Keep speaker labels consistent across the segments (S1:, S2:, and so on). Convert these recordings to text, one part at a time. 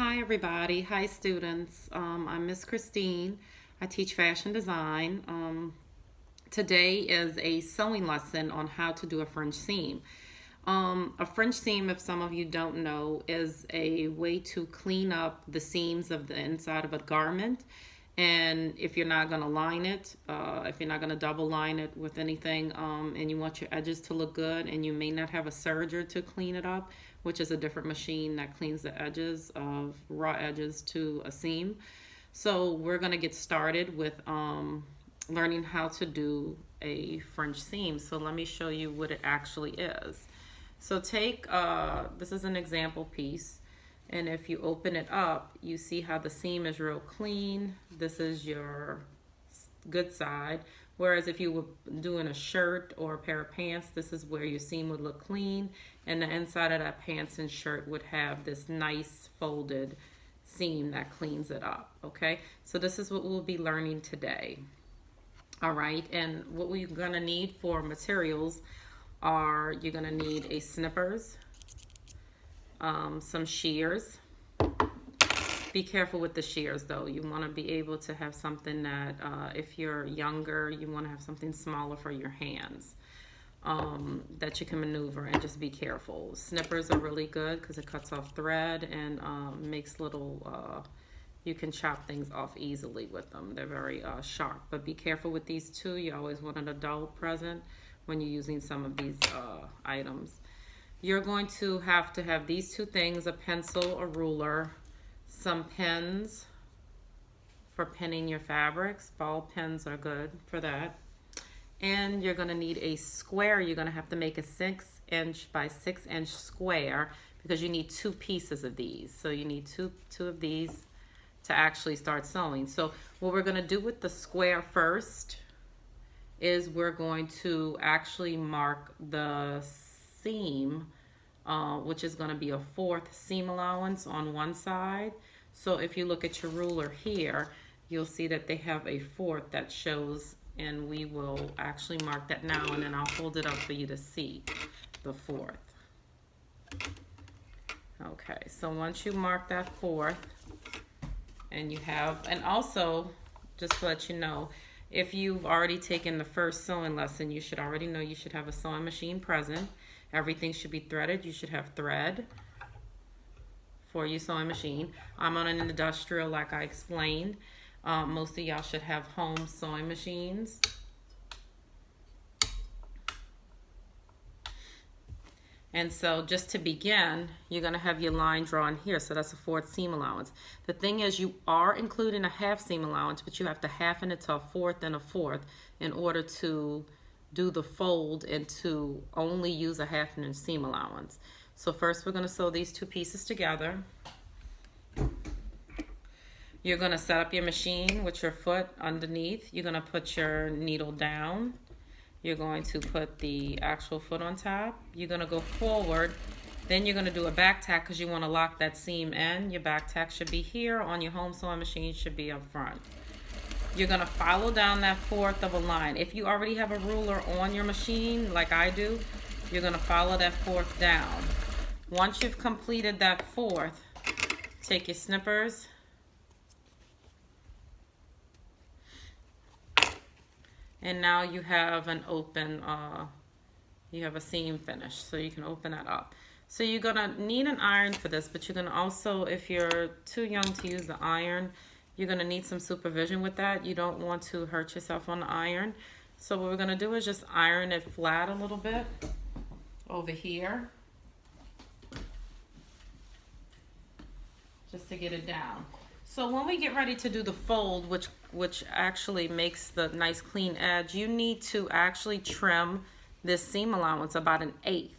S1: Hi everybody, hi students. I'm Miss Kristine. I teach fashion design. Today is a sewing lesson on how to do a French seam. A French seam, if some of you don't know, is a way to clean up the seams of the inside of a garment. And if you're not going to line it, if you're not going to double line it with anything, and you want your edges to look good, and you may not have a serger to clean it up, which is a different machine that cleans the edges of raw edges to a seam. So we're going to get started with learning how to do a French seam. So let me show you what it actually is. So take, this is an example piece. And if you open it up, you see how the seam is real clean. This is your good side. Whereas if you were doing a shirt or a pair of pants, this is where your seam would look clean. And the inside of that pants and shirt would have this nice folded seam that cleans it up, okay? So this is what we'll be learning today. All right, and what we're gonna need for materials are, you're gonna need a snippers, some shears. Be careful with the shears though. You want to be able to have something that if you're younger, you want to have something smaller for your hands that you can maneuver, and just be careful. Snippers are really good because it cuts off thread and makes little, you can chop things off easily with them. They're very sharp, but be careful with these two. You always want an adult present when you're using some of these items. You're going to have these two things: a pencil, a ruler, some pens for pinning your fabrics. Ball pens are good for that. And you're going to need a square. You're going to have to make a 6-inch by 6-inch square because you need two pieces of these. So you need two of these to actually start sewing. So what we're going to do with the square first is we're going to actually mark the seam, which is going to be a 4th seam allowance on one side. So if you look at your ruler here, you'll see that they have a 4th that shows, and we will actually mark that now, and then I'll hold it up for you to see the 4th. Okay, so once you mark that 4th, and you have, and also just to let you know, if you've already taken the first sewing lesson, you should already know you should have a sewing machine present. Everything should be threaded. You should have thread for your sewing machine. I'm on an industrial, like I explained. Most of y'all should have home sewing machines. And so just to begin, you're going to have your line drawn here. So that's a 4th seam allowance. The thing is, you are including a 1/2 seam allowance, but you have to halfen it to a 4th and a 4th in order to do the fold and to only use a 1/2 inch seam allowance. So first we're going to sew these two pieces together. You're going to set up your machine with your foot underneath. You're going to put your needle down. You're going to put the actual foot on top. You're going to go forward. Then you're going to do a back tack because you want to lock that seam in. Your back tack should be here. On your home sewing machine should be up front. You're going to follow down that 4th of a line. If you already have a ruler on your machine, like I do, you're going to follow that 4th down. Once you've completed that 4th, take your snippers, and now you have an open, you have a seam finished, so you can open that up. So you're going to need an iron for this, but you're going to also, if you're too young to use the iron, you're going to need some supervision with that. You don't want to hurt yourself on the iron. So what we're going to do is just iron it flat a little bit over here, just to get it down. So when we get ready to do the fold, which actually makes the nice clean edge, you need to actually trim this seam allowance about 1/8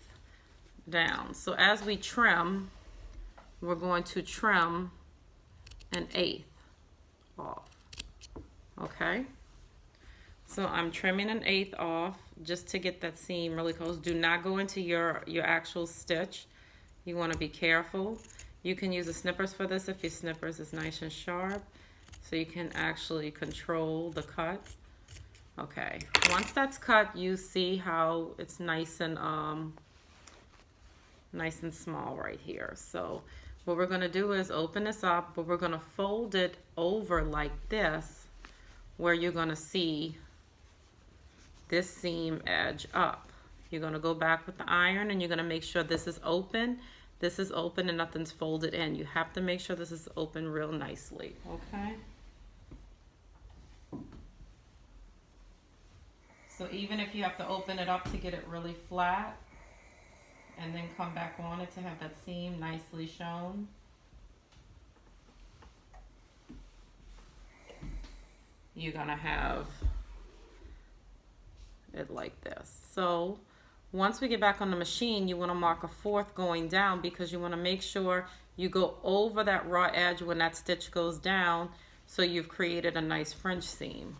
S1: down. So as we trim, we're going to trim 1/8 off. Okay, so I'm trimming 1/8 off just to get that seam really close. Do not go into your actual stitch. You want to be careful. You can use the snippers for this if your snippers is nice and sharp, so you can actually control the cut. Okay, once that's cut, you see how it's nice and small right here. So What we're going to do is open this up, but we're going to fold it over like this, where you're going to see this seam edge up. You're going to go back with the iron and you're going to make sure this is open and nothing's folded in. You have to make sure this is open real nicely, okay? So even if you have to open it up to get it really flat and then come back on it to have that seam nicely shown, you're gonna have it like this. So once we get back on the machine, you want to mark a fourth going down, because you want to make sure you go over that raw edge when that stitch goes down, so you've created a nice French seam.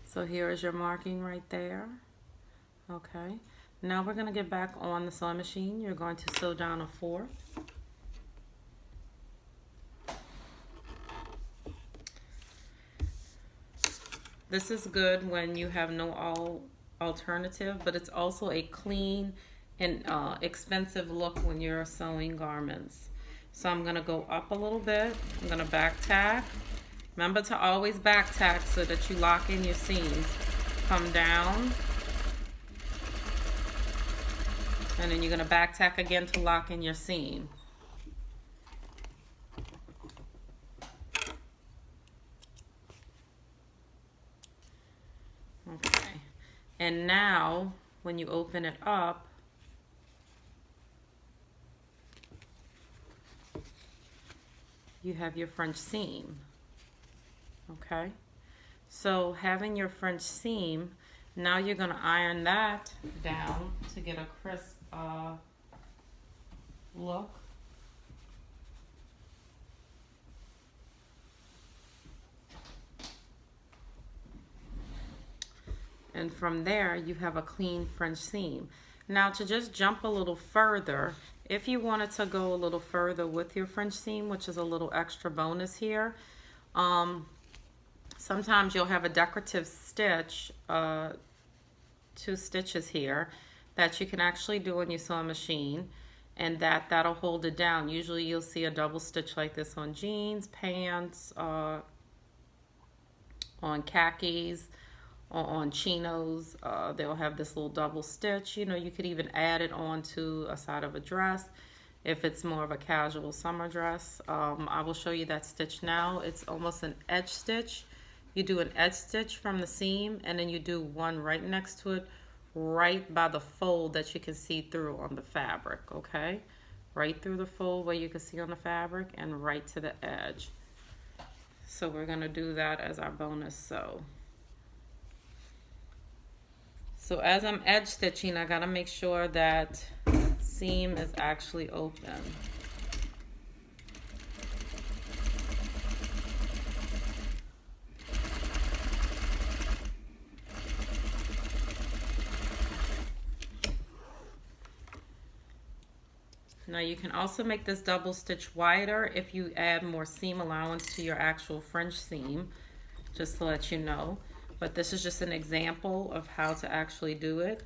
S1: So here is your marking right there. Okay, now we're going to get back on the sewing machine. You're going to sew down a fourth. This is good when you have no alternative, but it's also a clean and expensive look when you're sewing garments. So I'm going to go up a little bit. I'm going to back tack. Remember to always back tack so that you lock in your seams. Come down. And then you're going to back tack again to lock in your seam. Okay. And now, when you open it up, you have your French seam. Okay, so having your French seam, now you're going to iron that down to get a crisp look. And from there, you have a clean French seam. Now to just jump a little further, if you wanted to go a little further with your French seam, which is a little extra bonus here, sometimes you'll have a decorative stitch, 2 stitches here, that you can actually do on your sewing machine, and that'll hold it down. Usually you'll see a double stitch like this on jeans, pants, on khakis, or on chinos. They'll have this little double stitch. You know, you could even add it onto a side of a dress if it's more of a casual summer dress. I will show you that stitch now. It's almost an edge stitch. You do an edge stitch from the seam, and then you do one right next to it, right by the fold that you can see through on the fabric, okay? Right through the fold where you can see on the fabric, and right to the edge. So we're gonna do that as our bonus sew. So as I'm edge stitching, I gotta make sure that seam is actually open. Now you can also make this double stitch wider if you add more seam allowance to your actual French seam, just to let you know. But this is just an example of how to actually do it.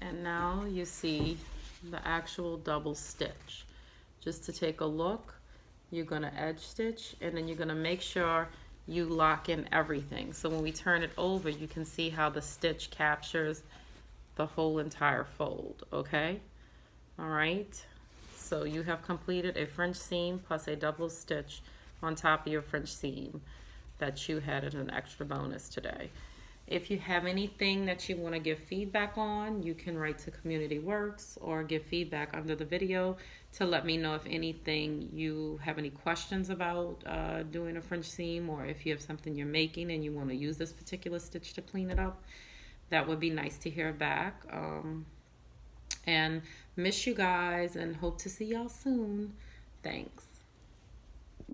S1: And now you see the actual double stitch. Just to take a look, you're going to edge stitch, and then you're going to make sure you lock in everything. So when we turn it over, you can see how the stitch captures the whole entire fold, okay? All right, so you have completed a French seam plus a double stitch on top of your French seam that you had as an extra bonus today. If you have anything that you want to give feedback on, you can write to Community Works or give feedback under the video to let me know if anything you have any questions about doing a French seam, or if you have something you're making and you want to use this particular stitch to clean it up. That would be nice to hear back. And miss you guys and hope to see y'all soon. Thanks.